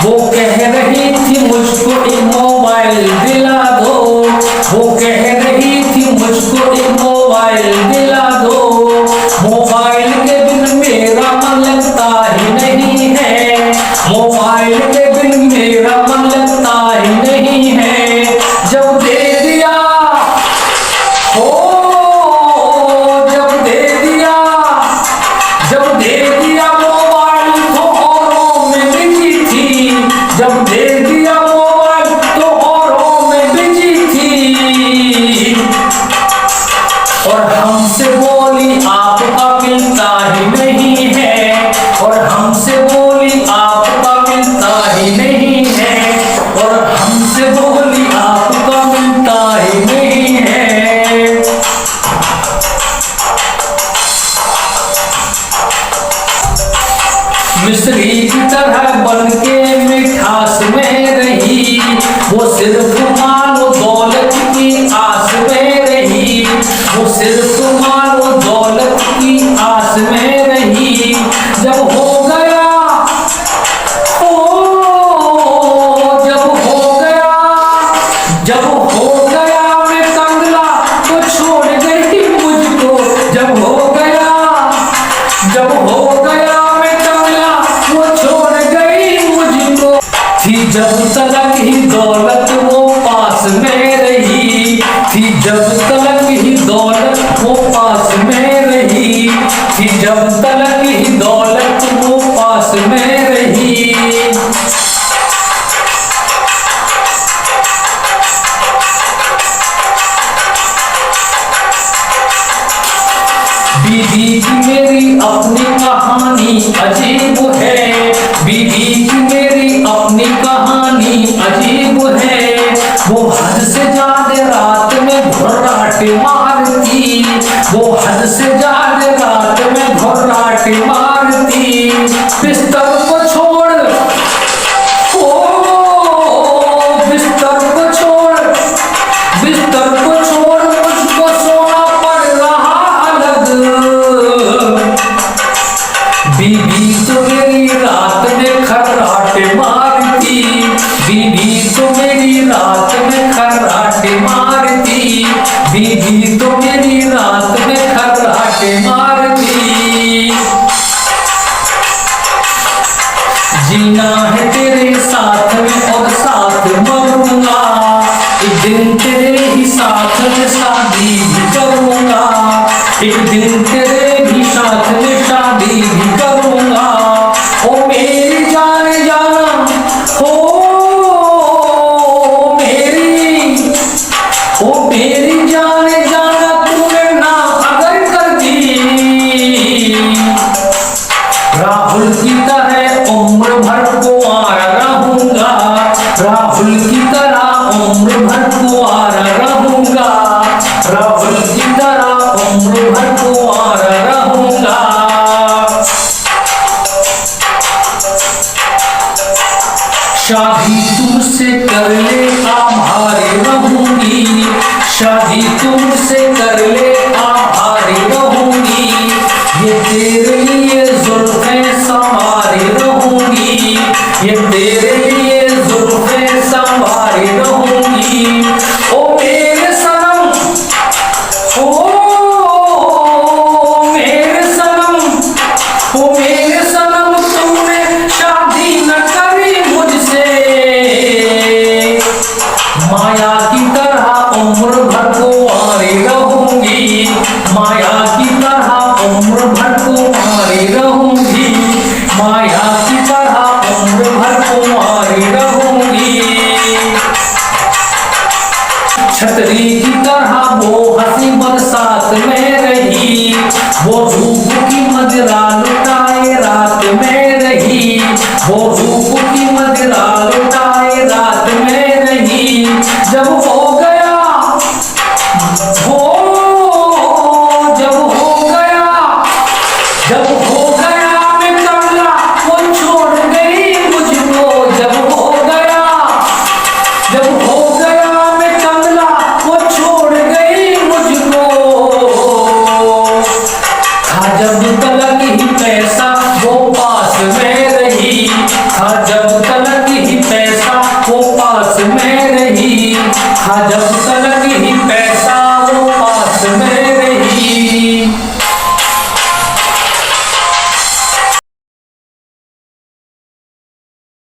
वो कह रही थी मुझको एक मोबाइल दिला दो, वो कह रही थी मुझको एक मोबाइल दिला दो। मोबाइल के बिन मेरा मन लगता ही नहीं है, मोबाइल के बिन मेरा मन लगता ही नहीं है। जब दे दिया हो, जब दे दिया, जब दे दिया मोबाइल तो औरों में बिजी थी, जब दे दिया मोबाइल तो औरों में बिजी थी। और हमसे बोली आपका मिलता ही नहीं है, और हमसे बोली आपका मिलता ही नहीं है, और हमसे बोली आपका मिलता ही नहीं है। मिश्री की तरह बनके मिठास में रही, वो सिर्फ मानो दौलत की आस में रही, वो सिर्फ मानो दौलत की आस में रही। जब हो गया ओ, जब हो गया, जब हो गया मैं कंगला तो छोड़ गई मुझको, जब हो गया, जब हो गया मैं कंगला वो छोड़ गई मुझको। थी जब तलक ही दौलत वो पास में रही, थी जब तलक ही दौलत वो पास में रही, थी जब तलक ही दौलत वो पास में रही। बीवी की मेरी अपनी कहानी अजीब है, बीवी की मेरी अपनी कहानी अजीब है। वो हद से ज्यादा रात में घुर्राटे मारती, वो हद से ज्यादा रात में घुर्राटे मारती। बिस्तर को छोड़ ओ, बिस्तर को छोड़, बिस्तर को छोड़ मुझको सोना पड़ रहा अलग। बीवी तो मेरी रात में खर्राटे मारती, बीवी तो मेरी रात में खर्राटे मारती, बीवी तो मेरी रात में खर्राटे मारती। जीना है तेरे साथ में और साथ मरूंगा, एक दिन तेरे ही साथ में शादी भी करूंगा, एक दिन तेरे भी साथ में शादी भी करूंगा। ओ मेरी जान जाना हो, मेरी, ओ मेरी जान जाना तूने ना अगर कर दी। राहुल की तरह उम्र भर कुंवारा रहूंगा, राहुल की तरह उम्र भर कुंवारा रहूंगा, राहुल की तरह उम्र भर कुंवारा रहूंगा। शादी तुमसे कर ले आभारी रहूंगी, शादी तुमसे कर ले आभारी रहूंगी। ये तेरे लिए जुल्फें संवारी रहूंगी, ये तेरे लिए जुल्फें संवारी रहूंगी। ओ मेरे सनम, ओ मेरे सनम, ओ मेरे सनम तुमने शादी न करी मुझसे। माया की तरह उम्र भर कुंवारी रहूंगी, माया की तरह उम्र भर कुंवारी रहूंगी, माया की तरह उम्र भर कुंवारी रहूंगी। छतरी की तरह वो हंसी बरसात में रही, वो धूप की मदिरा लुटाए रात में रही, वो धूप की मदिरा लुटाए रात में रही। जब हो गया हो, जब हो गया, जब हो गया मैं कंगला वो छोड़ गई मुझको, जब हो गया, जब हो गया मैं कंगला वो छोड़ गई मुझको। था जब तलक ही पैसा वो पास में रही, था में रही, हाँ जब तलक